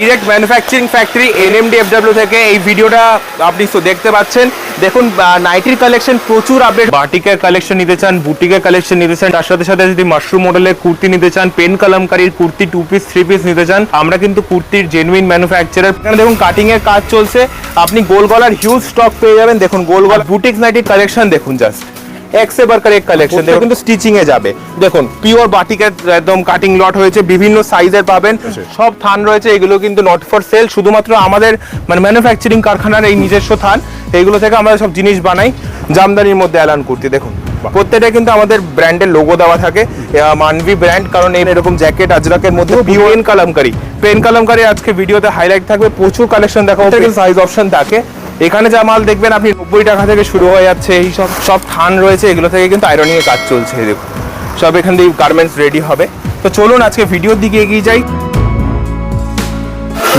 Direct manufacturing factory এনএমডিএফডব্লিউ থেকে এই ভিডিওটা আপনি দেখতে পাচ্ছেন। দেখুন নাইটির কালেকশন প্রচুর আপডেট। বাটিকের কালেকশন নিতে চান, বুটিকের কালেকশন নিতে চান, তার সাথে সাথে যদি মাশরুম মডেলের কুর্তি নিতে চান, পেন কলমকারীর কুর্তি 2 পিস 3 পিস নিতে চান, আমরা কিন্তু কুর্তির জেনুইন ম্যানুফ্যাকচারার। এখানে দেখুন কাটিং এর কাজ চলছে, আপনি গোল গলার হিউজ স্টক পেয়ে যাবেন। দেখুন গোল গলা বুটিক নাইটির কালেকশন দেখুন, জাস্ট এক से बढ़कर एक কালেকশন দেখুন, কিন্তু স্টিচিং এ যাবে। দেখুন পিওর বাটিকের একদম কাটিং লট হয়েছে, বিভিন্ন সাইজের পাবেন, সব থান রয়েছে। এগুলো কিন্তু নট ফর সেল, শুধুমাত্র আমাদের মানে ম্যানুফ্যাকচারিং কারখানার এই নিজস্ব থান, এইগুলো থেকে আমরা সব জিনিস বানাই। জামদানির মধ্যে অ্যালান কুর্তি দেখুন, প্রত্যেকটা কিন্তু আমাদের ব্র্যান্ডের লোগো দেওয়া থাকে, মানভি ব্র্যান্ড। কারণ এরকম জ্যাকেট আজরাকের মধ্যে পেন কলমকারী, পেন কলমকারী আজকে ভিডিওতে হাইলাইট থাকবে। প্রচুর কালেকশন দেখাবো, সাইজ অপশন থাকে। এখানে যা মাল দেখবেন আপনি 90 টাকা থেকে শুরু হয়ে যাচ্ছে। এই সব থান রয়েছে, এগুলো থেকে কিন্তু আয়রনিং এর কাজ চলছে। দেখুন সব এখান থেকে গার্মেন্টস রেডি হবে। তো চলুন আজকে ভিডিওর দিকে এগিয়ে যাই।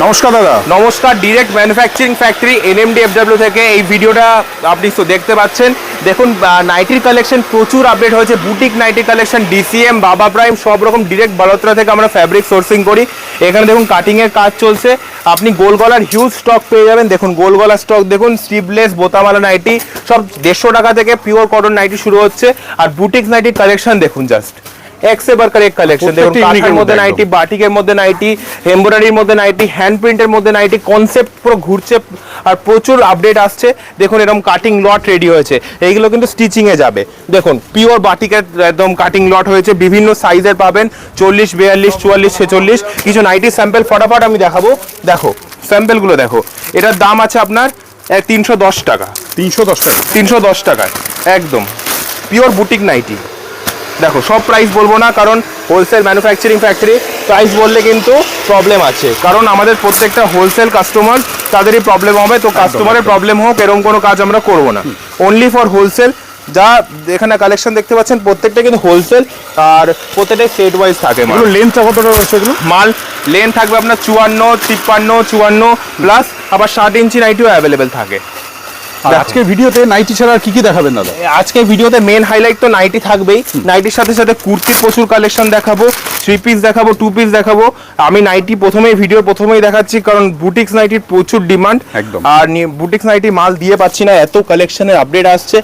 নমস্কার দাদা। নমস্কার, ডিরেক্ট ম্যানুফ্যাকচারিং ফ্যাক্টরি এনএমডিএফডব্লিউ থেকে এই ভিডিওটা আপনি দেখতে পাচ্ছেন। দেখুন নাইটির কালেকশন প্রচুর আপডেট হয়েছে, বুটিক নাইটি কালেকশন, ডিসিএম, বাবা প্রাইম, সব রকম ডিরেক্ট বালোত্রা থেকে আমরা ফ্যাব্রিক সোর্সিং করি। এখানে দেখুন কাটিং এর কাজ চলছে, আপনি গোল গলার হিউজ স্টক পেয়ে যাবেন। দেখুন গোল গলার স্টক দেখুন, স্লিভলেস বোতামালা নাইটি সব 150 টাকা থেকে পিওর কটন নাইটি শুরু হচ্ছে। আর বুটিক নাইটির কালেকশন দেখুন, জাস্ট এক से बढ़कर एक কালেকশন দেখুন। কাঠের মধ্যে নাইটি, বাটিকের মধ্যে নাইটি, এমব্রয়ডারির মধ্যে নাইটি, হ্যান্ড প্রিন্টের মধ্যে নাইটি, কনসেপ্ট পুরো ঘুরছে আর প্রচুর আপডেট আসছে। দেখুন এরকম কাটিং লট রেডি হয়েছে, এইগুলো কিন্তু স্টিচিং এ যাবে। দেখুন পিওর বাটিকের একদম কাটিং লট হয়েছে, বিভিন্ন সাইজের পাবেন, 40, 42, 44, 46। কিছু নাইটি স্যাম্পল ফটাফট আমি দেখাবো। দেখো স্যাম্পলগুলো দেখো, এটার দাম আছে আপনার 310 টাকা। 310 টাকা, 310 টাকায় একদম পিওর বুটিক নাইটি। দেখো সব প্রাইস বলবো না, কারণ হোলসেল ম্যানুফ্যাকচারিং ফ্যাক্টরি, প্রাইস বললে কিন্তু প্রবলেম আছে। কারণ আমাদের প্রত্যেকটা হোলসেল কাস্টমার তাদেরই প্রবলেম হবে, তো কাস্টমারের প্রবলেম হোক এরকম কোনো কাজ আমরা করব না। Only for wholesale. যা এখানে কালেকশন দেখতে পাচ্ছেন প্রত্যেকটা কিন্তু হোলসেল, আর প্রত্যেকটাই সেট ওয়াইজ থাকে। লেন্থটা কতটা রয়েছে এগুলো? মাল লেন্থ থাকবে আপনার 54, 53, 54 প্লাস, আবার 60 ইঞ্চি নাইটিও অ্যাভেলেবেল থাকে। আজকে ভিডিওতে নাইটি ছাড়া কি কি দেখাবেন দাদা? আজকে ভিডিওতে মেন হাইলাইট তো নাইটি থাকবেই, নাইটির সাথে সাথে কুর্তির প্রচুর কালেকশন দেখাবো, 3 পিস দেখাবো, 2 পিস দেখাবো। আমি নাইটি ভিডিও প্রথমেই দেখাচ্ছি, কারণ বুটিক্স নাইটির প্রচুর ডিমান্ড, আর বুটিক্স নাইটি মাল দিয়ে পাচ্ছি না, এত কালেকশনের আপডেট আসছে,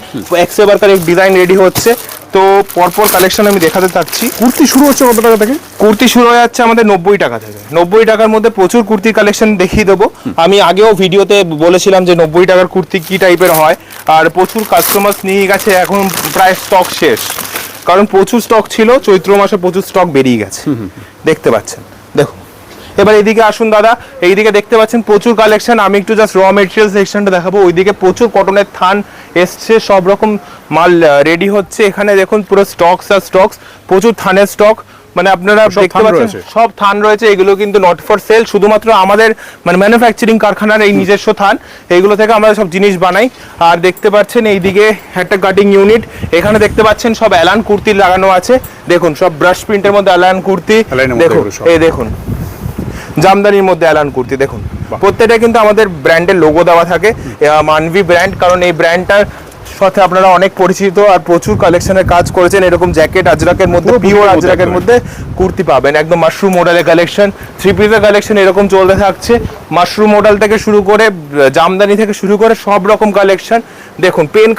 এক্সেবার এক ডিজাইন রেডি হচ্ছে। তো পরপর কালেকশন আমি দেখাতে থাকছি। কুর্তি শুরু হচ্ছে কত টাকা থেকে? কুর্তি শুরু হয়ে যাচ্ছে আমাদের 90 টাকা থেকে। 90 টাকার মধ্যে প্রচুর কুর্তির কালেকশন দেখিয়ে দেবো। আমি আগেও ভিডিওতে বলেছিলাম যে 90 টাকার কুর্তি কি টাইপের হয়, আর প্রচুর কাস্টমার্স নিয়ে গেছে, এখন প্রায় স্টক শেষ, কারণ প্রচুর স্টক ছিল, চৈত্র মাসে প্রচুর স্টক বেরিয়ে গেছে। দেখতে পাচ্ছেন, দেখুন এবার এইদিকে আসুন দাদা, এইদিকে দেখতে পাচ্ছেন প্রচুর কালেকশন। আমি একটু জাস্ট র মেটেরিয়াল সেকশনটা দেখাবো। ওইদিকে প্রচুর কটনের থান এসছে, সব রকম মাল রেডি হচ্ছে। এখানে দেখুন পুরো স্টকস আর স্টকস, প্রচুর থানের স্টক, মানে আপনারা দেখতে পাচ্ছেন সব থান রয়েছে। এগুলো কিন্তু নট ফর সেল, শুধুমাত্র আমাদের মানে ম্যানুফ্যাকচারিং কারখানার এই নিজস্ব থান, এইগুলো থেকে আমরা সব জিনিস বানাই। আর দেখতে পাচ্ছেন এইদিকে একটা কাটিং ইউনিট, এখানে দেখতে পাচ্ছেন সব অ্যালান কুর্তি লাগানো আছে। দেখুন সব ব্রাশ প্রিন্টের মধ্যে অ্যালান কুর্তি, দেখুন এই দেখুন জামদানির মধ্যে অ্যালান কুর্তি। দেখুন প্রত্যেকটা কিন্তু আমাদের ব্র্যান্ডের লোগো দেওয়া থাকে, মানভি ব্র্যান্ড, কারণ এই ব্র্যান্ডটার সাথে আপনারা অনেক পরিচিত, আর প্রচুর কালেকশনের কাজ করেছেন। এরকম জ্যাকেট আজরাকের মধ্যে, পিওর আজরাকের মধ্যে কুর্তি পাবেন, একদম মাশরুম মডেলের কালেকশন, 3 পিসের কালেকশন এরকম চলতে থাকছে। মাশরুম মডেল থেকে শুরু করে জামদানি থেকে শুরু করে সব রকম কালেকশন। দেখুন পেন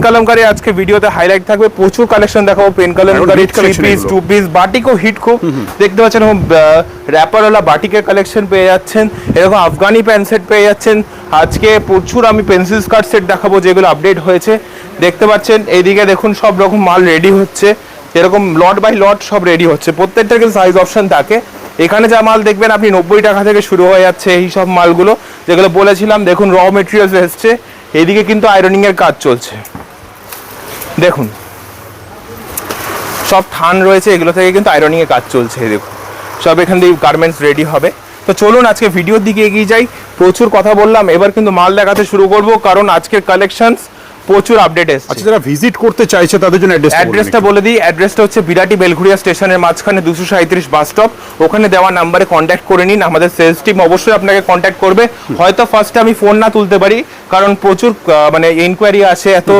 কলমকারী আজকে ভিডিওতে হাইলাইট থাকবে, প্রচুর কালেকশন দেখাবো। পেন কলমকারী 3 পিস 2 পিস, বাটিকও হিট খুব দেখতে পাচ্ছেন, র্যাপারওয়ালা বাটিকের কালেকশন পেয়ে যাচ্ছেন, এরকম আফগানি প্যান্ট সেট পেয়ে যাচ্ছেন। আজকে প্রচুর আমি পেন্সিল স্কার্ট সেট দেখাবো, যেগুলো আপডেট হয়েছে। দেখতে পাচ্ছেন এইদিকে দেখুন সব রকম মাল রেডি হচ্ছে, এরকম লট বাই লট সব রেডি হচ্ছে, প্রত্যেকটার কিন্তু সাইজ অপশন থাকে। এখানে যা মাল দেখবেন আপনি 90 টাকা থেকে শুরু হয়ে যাচ্ছে এই সব মালগুলো, যেগুলো বলেছিলাম। দেখুন র মেটেরিয়ালস এসছে, এদিকে কিন্তু আয়রনিং এর কাজ চলছে। দেখুন সব থান রয়েছে, এগুলো থেকে কিন্তু আয়রনিং এর কাজ চলছে। দেখুন সব এখান থেকে গার্মেন্টস রেডি হবে। তো চলুন আজকে ভিডিওর দিকে এগিয়ে যাই। প্রচুর কথা বললাম, এবার কিন্তু মাল দেখাতে শুরু করব, কারণ আজকের কালেকশনস প্রচুর আপডেট এসেছে। আচ্ছা, যারা ভিজিট করতে চাইছে তাদের জন্য অ্যাড্রেসটা বলে দিই। অ্যাড্রেসটা হচ্ছে বিরাটি বেলঘুরিয়া স্টেশনের মাঝখানে 237 বাস স্টপ। ওখানে দেওয়া নাম্বারে কন্ট্যাক্ট করে নিন, আমাদের সেলস টিম অবশ্যই আপনাকে কন্ট্যাক্ট করবে। হয়তো ফার্স্টে আমি ফোন না তুলতে পারি, কারণ প্রচুর মানে ইনকোয়ারি আসে, এত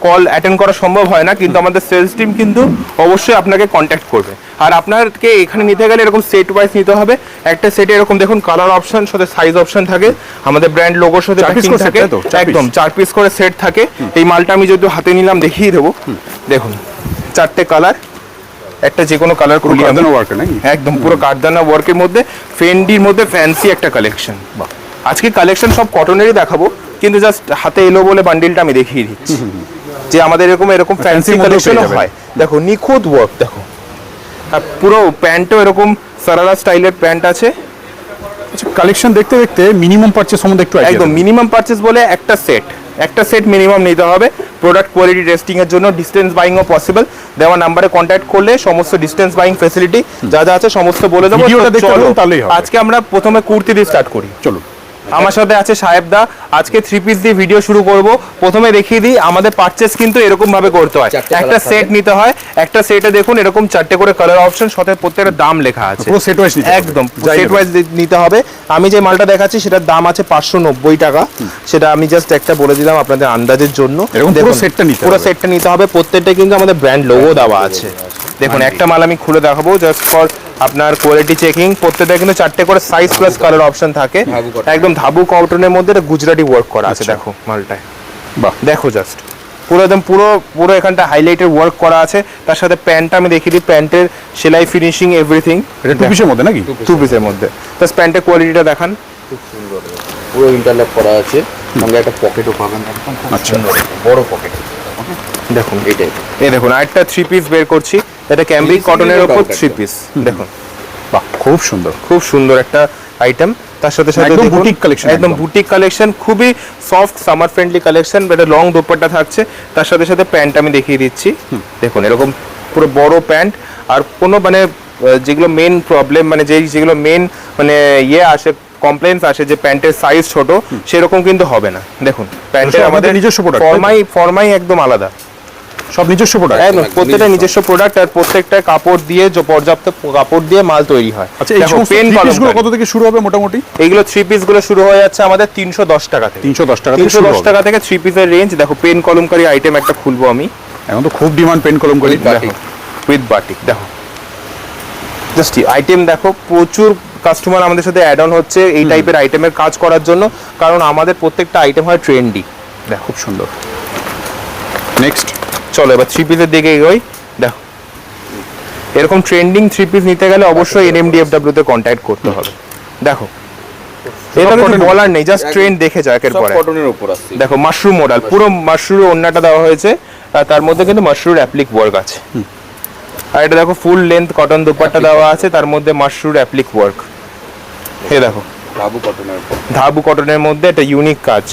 কল অ্যাটেন্ড করা সম্ভব হয় না, কিন্তু আমাদের সেলস টিম কিন্তু অবশ্যই আপনাকে কন্ট্যাক্ট করবে। আর আপনাকে এখানে নিতে গেলে এরকম সেট ওয়াইজ নিতে হবে। একটা সেটে এরকম দেখুন কালার অপশন সাথে সাইজ অপশন থাকে, আমাদের ব্র্যান্ড লোগোর সাথে 4 piece প্যাকিং করে set, থাকে, তাই তো? 4 একদম 4 পিস করে সেট থাকে। এই মালটা আমি যদি হাতে নিলাম দেখিয়ে দেবো, দেখুন 4টে কালার, একটা যে কোনো কালার খুলি আমি, কারদানা work এ নাকি? একদম পুরো কারদানা ওয়ার্কের মধ্যে ফেন্ডির মধ্যে ফ্যান্সি একটা কালেকশন। আজকে কালেকশন সব কটনেরই দেখাবো, কিন্তু জাস্ট হাতে এলো বলে বান্ডিলটা আমি দেখিয়ে দিচ্ছি যে আমাদের এরকম এরকম ফ্যান্সি মধ্যেও কালেকশন পেয়ে যাবেন। হয়। দেখো নিখুঁত ওয়ার্ক, দেখো আর পুরো প্যান্টও এরকম সারারা স্টাইলের প্যান্ট আছে। কালেকশন দেখতে দেখতে মিনিমাম পারচেজ সম্বন্ধে একটু idea একদম দেন। মিনিমাম পারচেজ বলে একটা সেট মিনিমাম নিতে হবে। প্রোডাক্ট কোয়ালিটি টেস্টিং এর জন্য ডিস্টেন্স বাইংও পসিবল। দেওয়া নাম্বারে কন্ট্যাক্ট করলে সমস্ত ডিস্টেন্স বাইং ফ্যাসিলিটি যা যা আছে সমস্ত বলে দেবো। ভিডিওটা তো দেখতে চলো, পারবেন, তাহলেই হবে। আজকে আমরা প্রথমে কুর্তি দিয়ে স্টার্ট করি। চলুন। আমার সাথে আছে সাহেব দা। আজকে 3 পিস দিয়ে ভিডিও শুরু করব। প্রথমে দেখিয়ে দিই আমাদের পারচেজ কিন্তু এরকম ভাবে করতে হয়। একটা সেট নিতে হয়, একটা সেটে দেখুন এরকম 4টে করে কালার অপশন, সাথে প্রত্যেকটা দাম লেখা আছে। পুরো set wise নিতে হবে। একদম যাই সেট নেবেন। ওয়াইজ নিতে হবে। আমি যে মালটা দেখাচ্ছি সেটার দাম আছে 590 টাকা। সেটা আমি জাস্ট একটা বলে দিলাম আপনাদের আন্দাজের জন্য। এরকম পুরো দেখুন, সেটটা নিতে পুরো হবে। সেটটা নিতে হবে। প্রত্যেকটা কিন্তু আমাদের ব্র্যান্ড লোগো দেওয়া আছে। দেখুন একটা মাল আমি খুলে দেখাবো জাস্ট ফর আপনার কোয়ালিটি চেকিং। প্রত্যেকটা কিন্তু 4টে করে সাইজ প্লাস কালার অপশন থাকে। একদম ধাবু কটনের মধ্যে এটা গুজরাটি ওয়ার্ক করা আছে। দেখো মালটায়, বাহ, দেখো জাস্ট পুরো একদম পুরো পুরো এখানটা হাইলাইটের ওয়ার্ক করা আছে। তার সাথে প্যান্টটা আমি দেখিয়ে দিই, প্যান্টের সেলাই ফিনিশিং এভরিথিং এটা 2 পিসের মধ্যে নাকি? 2 পিসের মধ্যে। জাস্ট প্যান্টের কোয়ালিটিটা দেখান, খুব সুন্দর, পুরো ইন্টারলক করা আছে, সঙ্গে একটা পকেটও পাবেন, একদম খুব আচ্ছা। সুন্দর বড় পকেট। দেখুন এইটাই এই দেখুন আরেকটা 3 পিস বের করছি। এটা ক্যাম্ব্রিক কটনের উপর 3 পিস। দেখুন বাহ, খুব সুন্দর। খুব সুন্দর একটা আইটেম। তার সাথে সাথে একদম দেখুন, boutique collection, একদম একদম। বুটিক কালেকশন, খুবই সফট সামার ফ্রেন্ডলি কালেকশন। এটা লং দোপাট্টা থাকছে, তার সাথে সাথে প্যান্ট আমি দেখিয়ে দিচ্ছি। দেখুন এরকম পুরো বড় প্যান্ট। আর কোনো মানে যেগুলো মেন প্রবলেম মানে যেগুলো মেন মানে আসে কমপ্লেন্স আসে যে প্যান্টের সাইজ ছোট, সেরকম কিন্তু হবে না। দেখুন প্যান্টের সব আমাদের আপনাদের নিজস্ব product, তাই তো? ফরমাই একদম আলাদা, সব নিজস্ব প্রোডাক্ট। একদম প্রত্যেকটা নিজস্ব প্রোডাক্ট। আর প্রত্যেকটা কাপড় দিয়ে পর্যাপ্ত কাপড় দিয়ে মাল তৈরি হয়। আচ্ছা, এই দেখো সমস্ত পেন three piece গুলো কলম কত থেকে শুরু হবে মোটামুটি? এইগুলো 3 পিস গুলো শুরু হয়ে যাচ্ছে আমাদের 310 টাকা থেকে। 310 টাকা থেকে শুরু 310 হবে। টাকা থেকে 3 পিসের রেঞ্জ। দেখো পেন কলমকারী আইটেম একটা খুলবো আমি। এখন তো খুব ডিমান্ড পেন কলম করি। With batik। With batik. দেখো জাস্ট আইটেম দেখো, প্রচুর কাস্টমার আমাদের সাথে অ্যাড অন হচ্ছে এই টাইপের আইটেমের কাজ করার জন্য, কারণ আমাদের প্রত্যেকটা আইটেম হয় ট্রেন্ডি। দেখো খুব সুন্দর। নেক্সট। চলো এবার 3 পিসের দিকে এগোই। দেখো এরকম ট্রেন্ডিং 3 পিস নিতে গেলে অবশ্যই NMDFW তে কন্ট্যাক্ট করতে হবে। দেখো এটা কিছু cotton- বলার নেই, জাস্ট ট্রেন্ড দেখে যাও একের সব পরে। কটনের উপর আসছে। দেখো মাশরুম মডেল, পুরো মাশরুম ওন্নাটা দেওয়া হয়েছে, আর তার মধ্যে কিন্তু মাশরুম অ্যাপ্লিক ওয়ার্ক আছে। আর এটা দেখো ফুল লেন্থ কটন দুপাট্টা দেওয়া আছে, তার মধ্যে মাশরুম অ্যাপ্লিক ওয়ার্ক। এই দেখো বাবু কটনের উপর ধাবু কটনের মধ্যে একটা ইউনিক কাজ।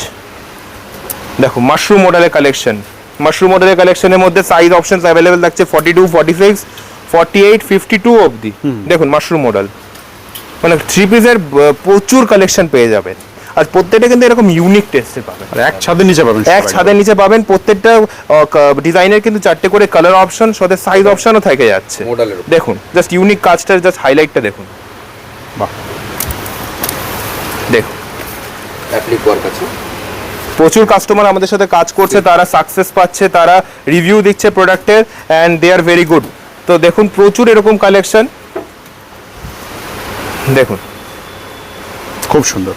দেখো মাশরুম মডেলের কালেকশন। মাশরুম মডেলের কালেকশনের মধ্যে সাইজ অপশনস অ্যাভেলেবেল থাকছে 42, 46, 48, 52 অবধি। দেখুন মাশরুম মডেল মানে 3 পিসের প্রচুর কালেকশন পেয়ে যাবেন। আর প্রত্যেকটা কিন্তু এরকম ইউনিক টেস্টের পাবেন। আর এক ছাদের নিচে পাবেন। এক ছাদের নিচে পাবেন। প্রত্যেকটা ডিজাইনের কিন্তু 4টে করে কালার অপশন সাথে সাইজ অপশনও থেকে যাচ্ছে। মডেলের উপর। দেখুন জাস্ট ইউনিক কাজটার জাস্ট হাইলাইটটা দেখুন। বাহ, দেখুন অ্যাপ্লিক ওয়ার্ক আছে। প্রচুর কাস্টমার আমাদের সাথে কাজ করছে, তারা সাকসেস পাচ্ছে, তারা রিভিউ দিচ্ছে প্রোডাক্টের, and they are very good. তো দেখুন প্রচুর এরকম কালেকশন দেখুন। খুব সুন্দর।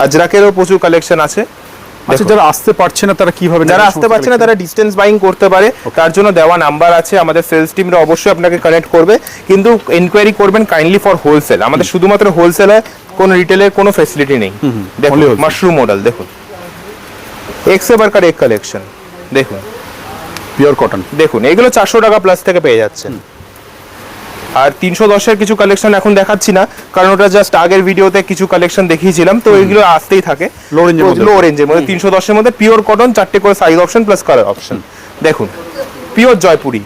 আজরাকেরও প্রচুর কালেকশন আছে। আচ্ছা, দেখুন। যারা আসতে পারছে না তারা কিভাবে যারা নেবে আসতে সমস্ত পারছে না collection? তারা ডিস্টেন্স বাইং করতে পারে। তার জন্য দেওয়া নাম্বার আছে, আমাদের সেলস টিমরা অবশ্যই আপনাকে কানেক্ট করবে, কিন্তু এনকোয়ারি করবেন কাইন্ডলি ফর হোলসেল। আমাদের শুধুমাত্র হোলসেল হয়, কোনো রিটেলের কোনো ফ্যাসিলিটি নেই। দেখুন only wholesale। মাশরুম মডেল দেখুন, এক্সে বারকার এক কালেকশন দেখুন। Pure cotton. দেখুন এগুলো 400 টাকা প্লাস থেকে পেয়ে যাচ্ছেন। আর 310-এর কিছু কালেকশন এখন দেখাচ্ছি না, কারণ ওটা জাস্ট আগের ভিডিওতে কিছু কালেকশন দেখিয়েছিলাম, তো এগুলো আসতেই থাকে। Low range এর মধ্যে। লো রেঞ্জের মধ্যে 310-এর মধ্যে পিওর কটন, 4টে করে size option plus colour option. দেখুন পিওর জয়পুরি,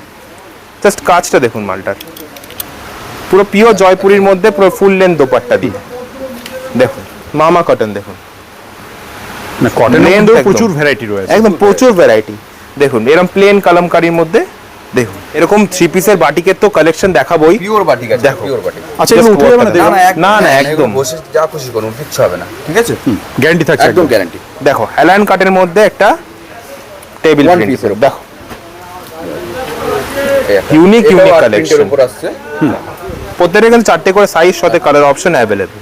জাস্ট কাজটা দেখুন মালটার, পুরো পিওর জয়পুরির মধ্যে পুরো ফুল লেন্থ দোপাট্টা দিয়ে। দেখুন মামা কটন দেখুন, না, কটনের Length মধ্যেও একদম। প্রচুর ভ্যারাইটি রয়েছে। একদম প্রচুর ভ্যারাইটি। দেখুন এরকম প্লেন কালামকারীর মধ্যে দেখুন এরকম 3 পিসের বাটিকের তো কালেকশন দেখাবোই। পিওর বাটিক আছে, দেখো। Pure batik. আচ্ছা, এগুলো উঠে যাবে না? দেখুন। না, না, একদম একদম। বসে যা খুশি করুন, কিচ্ছু হবে না, ঠিক আছে? গ্যারান্টি থাকছে একদম গ্যারান্টি। দেখো অ্যালান কাটের মধ্যে একটা টেবিল One প্রিন্ট piece এর উপর। দেখো ইউনিক unique কালেকশন collection। উপর আসছে প্রত্যেকটা কিন্তু 4টে করে সাইজ সাথে কালার অপশন অ্যাভেলেবল,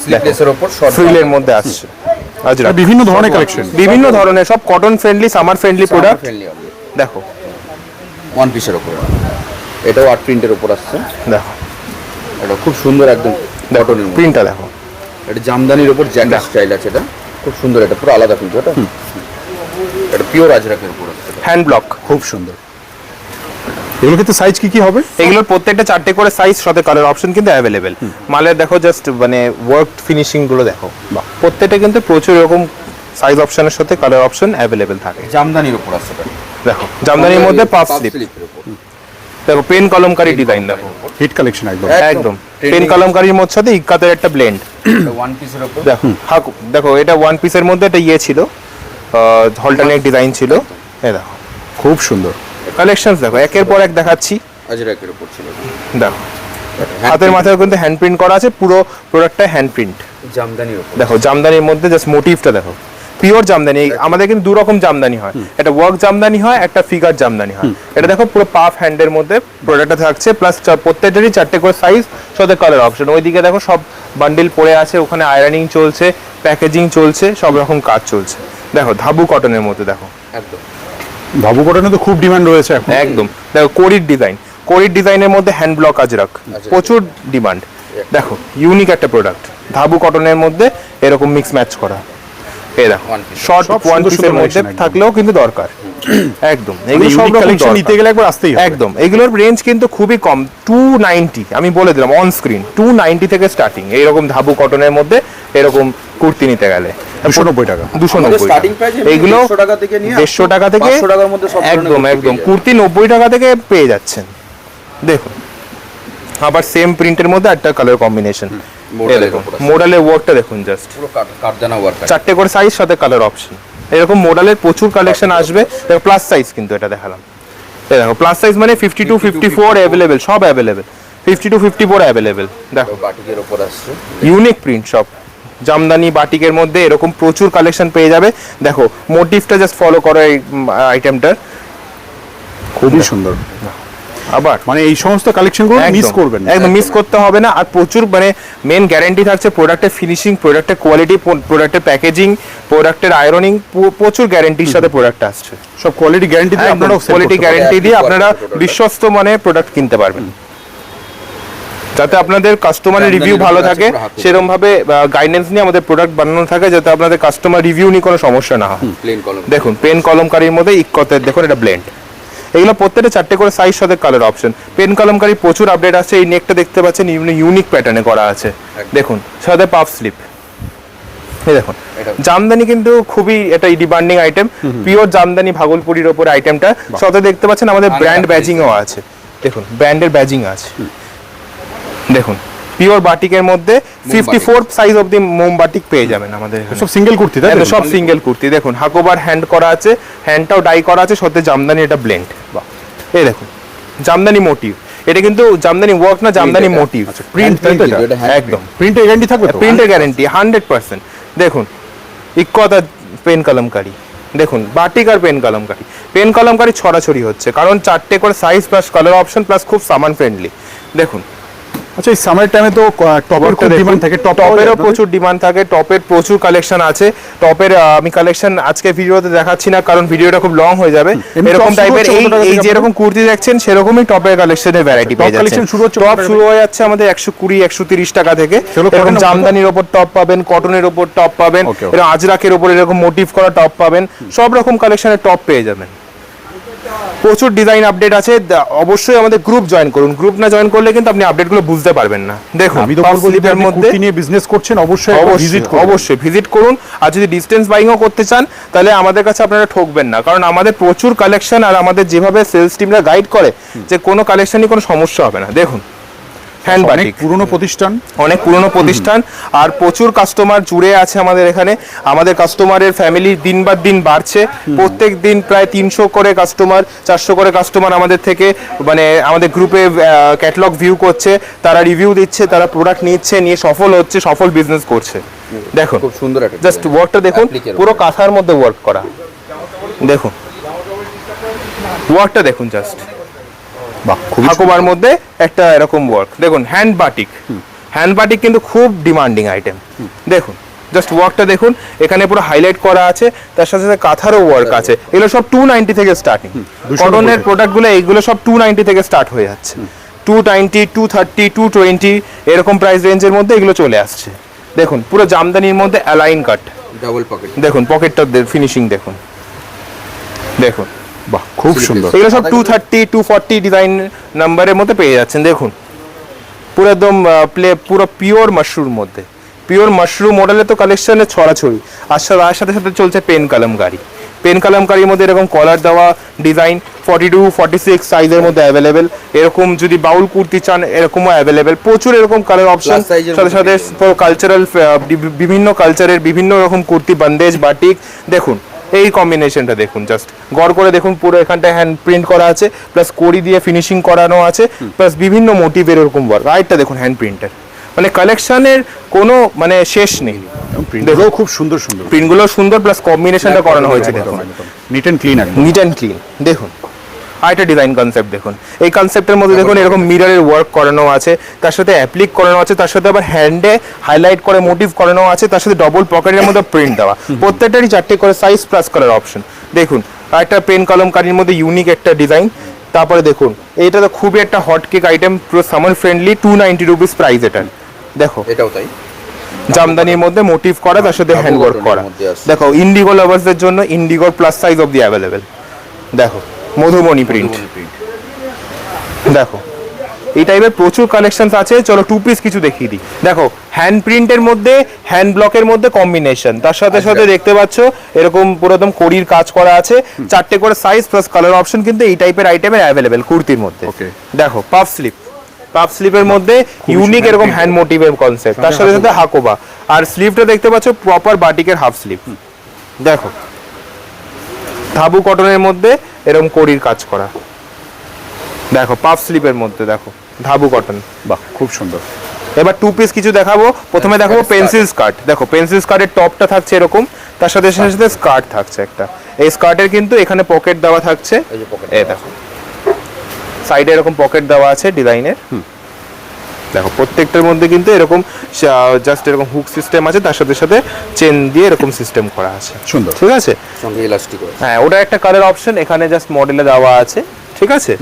স্লিভলেসের উপর শর্ট ফ্রিলের মধ্যে আসছে। আজরাক বিভিন্ন ধরনের কালেকশন। বিভিন্ন ধরনের সব cotton friendly, summer friendly product. Friendly দেখো ওয়ান পিসের উপর, এটাও আর্ট প্রিন্টের উপর আসছে। দেখো এটা খুব সুন্দর একদম কটনের মধ্যে। প্রিন্টটা দেখো, এটা জামদানির উপর জ্যাকেট স্টাইল আছে, এটা খুব সুন্দর, এটা পুরো আলাদা কিন্তু এটা পিওর আজরাকের উপর আসছে। Hand block. খুব সুন্দর। এগুলো কিন্তু সাইজ কি হবে? এগুলোর প্রত্যেকটা 4টে করে সাইজ সাথে কালার অপশন কিন্তু অ্যাভেলেবেল। মালের দেখো জাস্ট মানে ওয়ার্ক ফিনিশিং গুলো দেখো, প্রত্যেকটা কিন্তু প্রচুর এরকম সাইজ অপশনের সাথে কালার অপশন অ্যাভেলেবেল থাকে। জামদানির উপর আসছে এটা। দেখো জামদানির মধ্যে পাফ স্লিপ, স্লিপের উপর দেখো পেন কলমকারী ডিজাইন দেখো, হিট কালেকশন একদম। একদম পেন কলমকারীর মধ্যে সাথে ইক্কাতের একটা ব্লেন্ড। এটা ওয়ান পিসের উপর দেখো দেখো এটা ওয়ান পিসের মধ্যে একটা ইয়ে ছিল, হলটানেক ডিজাইন ছিল। এই দেখো খুব সুন্দর কালেকশনস দেখো, একের পর এক দেখাচ্ছি। আজরাকের উপর ছিল দেখো হাতের মাথায় কিন্তু হ্যান্ড প্রিন্ট করা আছে, পুরো প্রোডাক্টটা হ্যান্ড প্রিন্ট। জামদানির উপর দেখো জামদানির মধ্যে জাস্ট মোটিভটা দেখো, পিওর জামদানি। আমাদের কিন্তু দু রকম জামদানি হয়, একটা ওয়ার্ক জামদানি হয়, একটা ফিগার জামদানি হয়। এটা দেখো পুরো পাফ হ্যান্ডের মধ্যে প্রোডাক্টটা থাকছে, প্লাস প্রত্যেকটারই 4টে করে সাইজ সাথে কালার অপশন। ওইদিকে দেখো সব বান্ডিল পড়ে আছে, ওখানে আয়রনিং চলছে, প্যাকেজিং চলছে, সব রকম কাজ চলছে। দেখো ধাবু কটনের মধ্যে দেখো, একদম ধাবু কটনে তো খুব ডিমান্ড রয়েছে এখন। একদম দেখো কোরির ডিজাইন, কোরির ডিজাইনের মধ্যে হ্যান্ড ব্লক আজরাক, প্রচুর ডিমান্ড। দেখো ইউনিক একটা প্রোডাক্ট, ধাবু কটনের মধ্যে এরকম মিক্স ম্যাচ করা। এই দেখো One piece। শর্ট সব ওয়ান সুন্দর পিসের সুন্দর মধ্যে collection একদম। থাকলেও কিন্তু দরকার। একদম এগুলো সব ইউনিক রকম কালেকশন দরকার। নিতে গেলে একবার আসতেই হবে। একদম এগুলোর রেঞ্জ কিন্তু খুবই কম, 290 আমি বলে দিলাম অন স্ক্রিন, 290 থেকে স্টার্টিং এইরকম ধাবু কটনের মধ্যে এরকম কুর্তি নিতে গেলে 290 টাকা। 290 স্টার্টিং প্রাইস এইগুলো 150 টাকা থেকে নিয়ে 150 টাকা থেকে 500 টাকার মধ্যে সব ধরনের একদম কুর্তি একদম পেয়ে কুর্তি 90 টাকা থেকে পেয়ে যাচ্ছেন। দেখুন আবার সেম প্রিন্টের মধ্যে একটা কালার কম্বিনেশন। Modal এর উপর আছে। মোডালের ওয়ার্কটা দেখুন জাস্ট, পুরো কারদানা ওয়ার্ক আছে। 4টে করে সাইজ সাথে কালার অপশন। এরকম মোডালের প্রচুর কালেকশন আসবে। দেখো প্লাস সাইজ কিন্তু এটা দেখালাম, এই দেখো প্লাস সাইজ মানে 50 to 54 অ্যাভেলেবেল, সব অ্যাভেলেবেল, 50 to 54 অ্যাভেলেবেল। দেখো বাটিকের উপর আসছে। ইউনিক প্রিন্ট সব জামদানি বাটিকের মধ্যে এরকম প্রচুর কালেকশন পেয়ে যাবে। দেখো মোটিভটা জাস্ট ফলো করো এই আইটেমটার, খুবই সুন্দর। আবার মানে এই সমস্ত কালেকশনগুলো মিস করবেন না। একদম মিস করতে হবে না। আর প্রচুর মানে মেন গ্যারান্টি থাকছে প্রোডাক্টের ফিনিশিং, প্রোডাক্টের কোয়ালিটি, প্রোডাক্টের প্যাকেজিং, প্রোডাক্টের আয়রনিং, প্রচুর গ্যারান্টির সাথে প্রোডাক্ট আসছে। সব কোয়ালিটি গ্যারান্টি দিয়ে আপনারাও কোয়ালিটি গ্যারান্টি দিয়ে একদম আপনারা quality বিশ্বস্ত মানে প্রোডাক্ট কিনতে পারবেন, যাতে আপনাদের কাস্টমারের রিভিউ ভালো থাকে। সেরকম ভাবে গাইডেন্স নিয়ে আমাদের প্রোডাক্ট বানানো থাকে, যাতে আপনাদের কাস্টমার রিভিউ নিয়ে কোনো সমস্যা না হয়। প্লেন কলম দেখুন পেন কলমকারীর মধ্যে ইক্কতের দেখুন এটা ব্লেন্ড। এগুলো প্রত্যেকটা 4টে করে সাইজ সাথে কালার অপশন। পেন কলমকারী প্রচুর আপডেট আছে। এই নেকটা দেখতে পাচ্ছেন ইউনিক প্যাটার্নে করা আছে, দেখুন সাথে পাফ স্লিপ। এই দেখুন জামদানি কিন্তু খুবই এটা ডিমান্ডিং আইটেম, পিওর জামদানি ভাগলপুরির ওপরে আইটেমটা। সাথে দেখতে পাচ্ছেন আমাদের ব্র্যান্ড ব্যাজিংও আছে, দেখুন ব্র্যান্ডের ব্যাজিং আছে। দেখুন পিওর বাটিকের মধ্যে 54 সাইজ অফ দি মোমবাটিক পেয়ে যাবেন আমাদের এখানে। সব সিঙ্গেল কুর্তি তাই তো? সব সিঙ্গেল কুর্তি। দেখুন হাকোবার হ্যান্ড করা আছে, হ্যান্ডটাও ডাই করা আছে, সাথে জামদানি এটা ব্লেন্ড। বাহ, এই দেখুন জামদানি মোটিভ, এটা কিন্তু জামদানি ওয়ার্ক না, জামদানি এটা। মোটিভ আচ্ছা, প্রিন্ট। তাই তো এটা? এটা hand একদম প্রিন্টের গ্যারান্টি থাকবে তো? প্রিন্টের গ্যারান্টি 100%। দেখুন ইক্কতা পেন কলমকারী, দেখুন বাটিক আর পেন কলমকারী। পেন কলমকারী ছড়াছড়ি হচ্ছে, কারণ 4টে করে size plus colour option plus খুব সামান ফ্রেন্ডলি। দেখুন আচ্ছা, এই সামার টাইমে তো টপের খুব ডিমান্ড থাকে, টপেরও প্রচুর ডিমান্ড থাকে, টপের প্রচুর কালেকশন আছে। টপের আমি কালেকশন আজকে ভিডিওতে দেখাচ্ছি না, কারণ ভিডিওটা খুব লং হয়ে যাবে। এমনি এরকম top শুরু টাইপের হচ্ছে এই কত টাকা এই থেকে যে এরকম কুর্তি দেখছেন সেরকমই টপের কালেকশনের ভ্যারাইটি পেয়ে যাচ্ছেন। collection শুরু হচ্ছে কত টপ টাকা শুরু হয়ে যাচ্ছে আমাদের 120 130 টাকা থেকে। সেগুলো এরকম cotton এর জামদানির ওপর টপ পাবেন, কটনের ওপর টপ পাবেন, Okay, okay. এরকম আজরাকের ওপর এরকম মোটিভ করা টপ পাবেন, সব রকম কালেকশনের টপ পেয়ে যাবেন। প্রচুর ডিজাইন আপডেট আছে। অবশ্যই আমাদের গ্রুপ জয়েন করুন, গ্রুপ না জয়েন করলে কিন্তু আপনি আপডেটগুলো বুঝতে পারবেন না। দেখুন আমি তো বলবো যদি আপনি কুর্তি নিয়ে বিজনেস করছেন অবশ্যই ভিজিট করুন। অবশ্যই ভিজিট করুন। আর যদি ডিস্টেন্স বাইংও করতে চান তাহলে আমাদের কাছে আপনারা ঠকবেন না, কারণ আমাদের প্রচুর কালেকশন, আর আমাদের যেভাবে সেলস টিমরা গাইড করে যে কোনো কালেকশনই কোনো সমস্যা হবে না। দেখুন হ্যান্ড অনেক বাটিক, পুরনো প্রতিষ্ঠান, অনেক পুরনো প্রতিষ্ঠান, আর প্রচুর কাস্টমার জুড়ে আছে আমাদের এখানে। আমাদের কাস্টমারের ফ্যামিলি দিন বাদ দিন বাড়ছে, প্রত্যেক দিন প্রায় 300 করে কাস্টমার, 400 করে কাস্টমার আমাদের থেকে মানে আমাদের গ্রুপে ক্যাটালগ ভিউ করছে, তারা রিভিউ দিচ্ছে, তারা প্রোডাক্ট নিচ্ছে, নিয়ে সফল হচ্ছে, সফল বিজনেস করছে। দেখুন খুব সুন্দর একটা জাস্ট ওয়ার্কটা দেখুন, Applique-এর পুরো উপর। কাঁথার মধ্যে ওয়ার্ক করা। দেখুন ওয়ার্কটা দেখুন জাস্ট, বাহ খুব হাকোবার মধ্যে একটা এরকম ওয়ার্ক দেখুন, হ্যান্ড বাটিক। হ্যান্ড বাটিক কিন্তু খুব ডিমান্ডিং আইটেম। দেখুন জাস্ট ওয়ার্কটা দেখুন, এখানে পুরো হাইলাইট করা আছে, তার সাথে সাথে কাঁথারও ওয়ার্ক আছে। এগুলো সব 290 থেকে স্টার্টিং। 200 কটনের প্রোডাক্টগুলো এইগুলো সব 290 থেকে স্টার্ট হয়ে যাচ্ছে। 290, 230, 220 এরকম প্রাইস রেঞ্জের মধ্যে এগুলো চলে আসছে। দেখুন পুরো জামদানির মধ্যে অ্যালাইন কাট, ডাবল পকেট। দেখুন পকেটটা ফিনিশিং দেখুন, দেখুন বাহ খুব সুন্দর। এগুলো সব 230, 240 ডিজাইন নাম্বারের মধ্যে পেয়ে যাচ্ছেন। দেখুন পুরো একদম পুরো পিওর মাশরুম মধ্যে, পিওর মাশরুম মডেলের তো কালেকশনের ছড়াছড়ি। আর তার সাথে সাথে চলছে পেন কালামকারি। পেন কালামকারির মধ্যে এরকম কলার দেওয়া ডিজাইন 42, 46 সাইজের মধ্যে অ্যাভেলেবেল। এরকম যদি বাউল কুর্তি চান এরকমও অ্যাভেলেবেল, প্রচুর এরকম কালার অপশন। Plus size এর সাথে সাথে কালচারাল বিভিন্ন কালচারের বিভিন্ন রকম কুর্তি, বান্দেজ, বাটিক। দেখুন এই কম্বিনেশনটা দেখুন, জাস্ট গড় করে দেখুন, পুরো এখানটায় হ্যান্ড প্রিন্ট করা আছে, প্লাস কড়ি দিয়ে ফিনিশিং করানো আছে, প্লাস বিভিন্ন মোটিভের এরকম ওয়ার্ক। আরেকটা দেখুন হ্যান্ড প্রিন্টের, মানে কালেকশনের কোনো মানে শেষ নেই। প্রিন্টগুলো খুব সুন্দর সুন্দর, প্রিন্টগুলো সুন্দর, প্লাস কম্বিনেশনটা করানো হয়েছে দেখুন, নিট অ্যান্ড ক্লিন একদম। Neat and clean. দেখুন আরেকটা ডিজাইন কনসেপ্ট দেখুন, এই কনসেপ্টের মধ্যে দেখুন এরকম মিররের ওয়ার্ক করানো আছে, তার সাথে অ্যাপ্লিক করানো আছে, তার সাথে আবার হ্যান্ডে হাইলাইট করে মোটিভ করানো আছে, তার সাথে ডবল পকেটের মধ্যে প্রিন্ট দেওয়া, প্রত্যেকটারই 4টে করে সাইজ প্লাস কালার অপশন। দেখুন আরেকটা পেন কলমকারির মধ্যে ইউনিক একটা ডিজাইন। তারপরে দেখুন এইটা তো খুবই একটা হট কেক আইটেম, পুরো সামার ফ্রেন্ডলি, 290 রুপিস প্রাইস এটার। দেখো এটাও তাই, জামদানির মধ্যে মোটিভ করা, তার সাথে হ্যান্ড ওয়ার্ক করা। দেখো ইন্ডিগো লাভার্সদের জন্য ইন্ডিগোর plus size of the available. দেখো মধুমণি প্রিন্ট, দেখো এই টাইপের প্রচুর কালেকশনস আছে। চলো টু পিস কিছু দেখিয়ে দিই। দেখো হ্যান্ড প্রিন্টের মধ্যে হ্যান্ড ব্লকের মধ্যে কম্বিনেশন, তার সাথে সাথে দেখতে পাচ্ছ এরকম পুরো একদম কড়ির কাজ করা আছে, 4টে করে সাইজ প্লাস কালার অপশন কিন্তু এই টাইপের আইটেমের অ্যাভেলেবেল কুর্তির মধ্যে। দেখো পাফ স্লিপ, পাফ স্লিপের মধ্যে ইউনিক এরকম হ্যান্ড মোটিভের কনসেপ্ট, তার সাথে সাথে হাকোবা। আর স্লিভটা দেখতে পাচ্ছ প্রপার বাটিকের হাফ স্লিভ। দেখো ধাবু কটনের মধ্যে এরকম কড়ির কাজ করা, দেখো পাফ স্লিপের মধ্যে, দেখো ধাবু কটন। বাহ খুব সুন্দর। এবার টু পিস কিছু দেখাবো। প্রথমে দেখাবো পেন্সিল স্কার্ট। দেখো পেন্সিল স্কার্টের টপটা থাকছে এরকম, তার সাথে সাথে স্কার্ট থাকছে একটা। এই স্কার্টের কিন্তু এখানে পকেট দেওয়া থাকছে, এই দেখো সাইডে এরকম পকেট দেওয়া আছে ডিজাইনের। দেখো প্রত্যেকটার মধ্যে কিন্তু এরকম জাস্ট এরকম হুক সিস্টেম আছে, তার সাথে সাথে চেন দিয়ে এরকম সিস্টেম করা আছে, সুন্দর। ঠিক আছে, সঙ্গে ইলাস্টিক আছে। হ্যাঁ ওটা একটা কালার অপশন, এখানে জাস্ট মডেলে দেওয়া আছে, ঠিক আছে।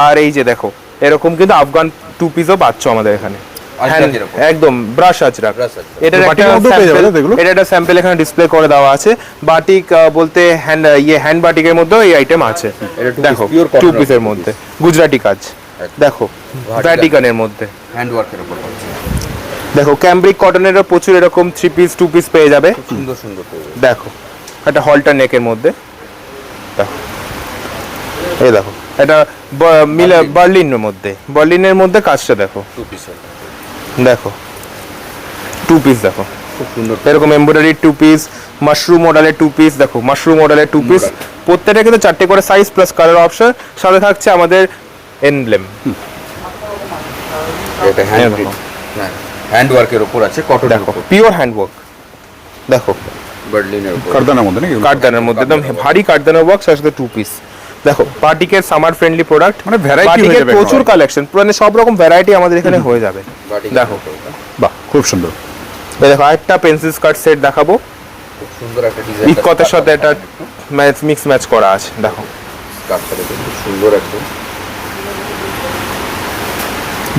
আর এই যে দেখো এরকম কিন্তু আফগান টু পিসও পাচ্ছ আমাদের এখানে, আজরাক এরকম। একদম ব্রাশ আজরাক। Brush আজরাক। এটার একটা বাটিকের মধ্যেও পেয়ে যাবে sample- না এগুলো? এটা একটা স্যাম্পল এখানে ডিসপ্লে করে দেওয়া আছে। বাটিক বলতে হ্যান্ড বাটিকের মধ্যেও এই আইটেম আছে। এটা two দেখো piece, pure cotton two of পিসের two মধ্যে গুজরাটি কাজ, দেখো ভ্যাটিকানের মধ্যে। হ্যান্ড ওয়ার্কের উপর পাচ্ছি। দেখো ক্যাম্ব্রিক কটনেরও প্রচুর এরকম 3 পিস 2 পিস পেয়ে যাবে। সুন্দর সুন্দর পেয়ে যাবে। দেখো একটা হলটার নেকের মধ্যে, দেখো এই দেখো এটা বার্লিনের মধ্যে, বার্লিনের মধ্যে কাজটা দেখো, টু পিসের দেখো টু পিস, দেখো খুব সুন্দর। এরকম এমব্রয়ডারি টু পিস, মাশরুম মডেলের টু পিস। দেখো মাশরুম মডেলের টু পিস, প্রত্যেকটা কিন্তু 4টে করে সাইজ প্লাস কালার অপশন, সাথে থাকছে আমাদের এমব্লেম। এটা হ্যান্ড প্রিন্ট, হ্যাঁ হ্যান্ড ওয়ার্কের উপর আছে, কটনের দেখো উপর, পিওর হ্যান্ড ওয়ার্ক, দেখো বার্লিনের উপর। কারদানার মধ্যে নাকি? কাঠদানের মধ্যে একদম ভারী কাঠদানের ওয়ার্ক, সাথে সাথে টু পিস। দেখো বাটিকের সামার ফ্রেন্ডলি প্রোডাক্ট, মানে variety হয়ে বাটিকের যাবে প্রচুর একেবারে। কালেকশন, মানে সব রকম ভ্যারাইটি আমাদের এখানে হয়ে যাবে। বাটিকের দেখো উপর এটা। বাহ খুব সুন্দর। এই দেখো আরেকটা পেন্সিল স্কার্ট সেট দেখাবো, খুব সুন্দর একটা ডিজাইন। ইকতের সাথে এটা মিক্স ম্যাচ করা আছে। দেখো স্কার্টটা দেখুন খুব সুন্দর একদম।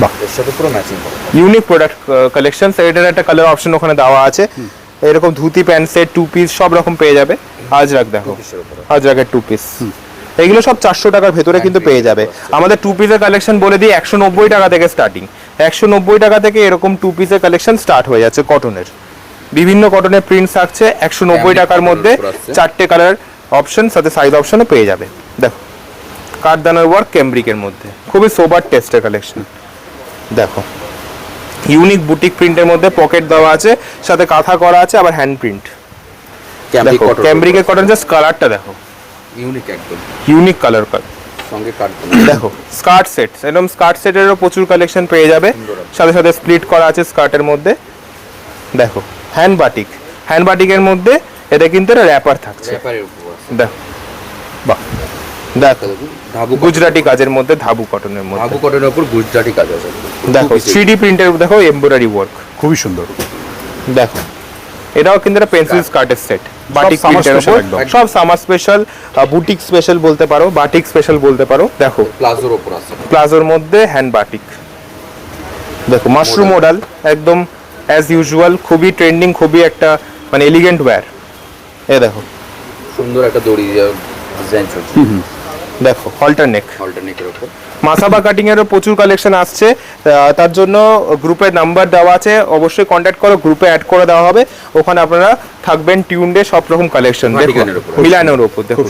বাহ। এর সাথে পুরো ম্যাচিং করা। Unique product collection. এটার একটা কালার অপশন ওখানে দেওয়া আছে। এরকম dhoti pant set, two piece সব রকম পেয়ে যাবে। আজরাক দেখো, পিসের উপরে। আজরাকের টু পিস, এগুলো সব 400 টাকার ভেতরে কিন্তু পেয়ে যাবে। আমাদের টু পিসের কালেকশন বলে দিই 190 টাকা থেকে স্টার্টিং। 190 টাকা থেকে এরকম টু পিসের কালেকশন স্টার্ট হয়ে যাচ্ছে কটনের। বিভিন্ন কটনের প্রিন্ট থাকছে 190 টাকার মধ্যে, 4টে কালার অপশন সাথে সাইজ অপশনও পেয়ে যাবে। দেখো কাঠদানার ওয়ার্ক ক্যাম্ব্রিকের মধ্যে, খুবই সোবার টেস্টের কালেকশন। দেখো ইউনিক বুটিক প্রিন্টের মধ্যে পকেট দেওয়া আছে, সাথে কাঁথা করা আছে, আবার হ্যান্ড প্রিন্ট। ক্যাম্ব্রিক দেখো কটন। ক্যাম্ব্রিকের কটন, জাস্ট কালারটা দেখো, ইউনিক একদম। Unique colour. সঙ্গে কাট। দেখো স্কার্ট সেট, একদম স্কার্ট সেটেরও প্রচুর কালেকশন পেয়ে যাবে, সাথে সাথে স্প্লিট করা আছে স্কার্টের মধ্যে। দেখো হ্যান্ড বাটিক, হ্যান্ড বাটিকের মধ্যে এটা কিন্তু একটা র্যাপার থাকছে। র্যাপারের উপর আছে। দেখো বাহ দেখো ধাবু গুজরাটি কাজের মধ্যে ধাবু কটনের মধ্যে, ধাবু কটনের উপর গুজরাটি কাজ আছে। দেখো 3D প্রিন্টের, দেখো এমব্রয়ডারি ওয়ার্ক, খুবই সুন্দর। দেখো এটাও কিন্তু একটা পেন্সিল স্কার্টের সেট, বাটিক summer প্রিন্টের special উপর, একদম। সব সামার স্পেশাল, বুটিক স্পেশাল বলতে পারো, বাটিক স্পেশাল বলতে পারো। দেখো প্লাজোর উপর আছে। প্লাজোর মধ্যে হ্যান্ড বাটিক, দেখো মাশরুম মডেল, একদম অ্যাজ ইউজুয়াল, খুবই ট্রেন্ডিং, খুবই একটা মানে এলিগেন্ট ওয়্যার। এ দেখো সুন্দর একটা দড়ি ডিজাইন চলছে। দেখো হল্টার নেক, অল্টারনেটের উপর মাসাবা কাটিং এরও প্রচুর কালেকশন আসছে, তার জন্য গ্রুপের নাম্বার দেওয়া আছে, অবশ্যই কন্ট্যাক্ট করো, গ্রুপে অ্যাড করে দেওয়া হবে, ওখানে আপনারা থাকবেন টিউনডে সব রকম কালেকশন ভাটিকানের উপর। মিলানোর উপর। দেখো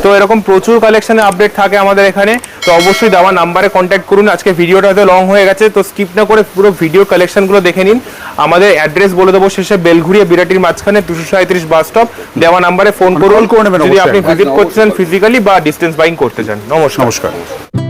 তো এরকম প্রচুর কালেকশনের আপডেট থাকে আমাদের এখানে, তো অবশ্যই দেওয়া নাম্বারে কন্ট্যাক্ট করুন। আজকে ভিডিওটা হয়তো লং হয়ে গেছে, তো স্কিপ না করে পুরো ভিডিও কালেকশনগুলো দেখে নিন। আমাদের অ্যাড্রেস বলে দেবো শেষে, বেলঘুরিয়া বিরাটির মাঝখানে 237 বাস স্টপ। দেওয়া নাম্বারে ফোন করুন call করে নেবেন যদি অবশ্যই। আপনি ভিজিট একদম, করতে চান অবশ্যই। ফিজিক্যালি বা ডিস্টেন্স বাইং করতে চান। নমস্কার। নমস্কার।